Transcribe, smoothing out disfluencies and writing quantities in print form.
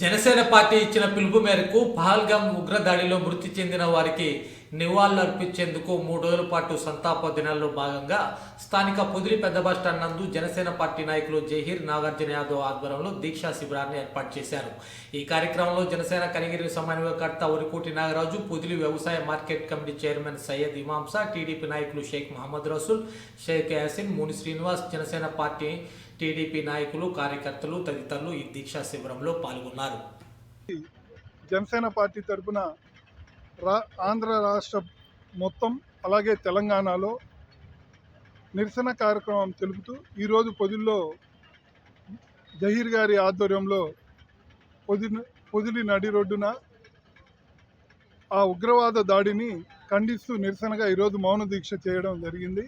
Janasena party ఇచ్చిన పిలుపు మేరకు పహల్గామ్ ఉగ్రదాడిలో మృతి చెందిన వారికి నివాళులర్పించేందుకు 3 రోజుల పాటు సంతాప దినాల్లో భాగంగా స్థానిక పొదిలి పెద్ద బస్టాండ్ నందు జనసేన పార్టీ నాయకులు జహీర్ నాగార్జున యాదవ్ ఆధ్వర్యంలో దీక్షా శిబిరాన్ని ఏర్పాటు చేశారు. ఈ కార్యక్రమంలో జనసేన కనిగిరి సమన్వయకర్త ఒరికోటి నాగరాజు, పొదిలి వ్యవసాయ market committee chairman Syed Imamsa, TDP నాయకులు షేక్ మహమ్మద్ రసూల్, షేక్ యాసిన్, ముని శ్రీనివాస్, జనసేన పార్టీ టీడీపీ నాయకులు, కార్యకర్తలు తదితరులు ఈ దీక్షా శిబిరంలో పాల్గొన్నారు. జనసేన పార్టీ తరఫున ఆంధ్ర రాష్ట్ర మొత్తం అలాగే తెలంగాణలో నిరసన కార్యక్రమం తెలుపుతూ ఈరోజు పొదిలిలో జహీర్ గారి ఆధ్వర్యంలో పొదిలి నడి రోడ్డున ఆ ఉగ్రవాద దాడిని ఖండిస్తూ నిరసనగా ఈరోజు మౌన దీక్ష చేయడం జరిగింది.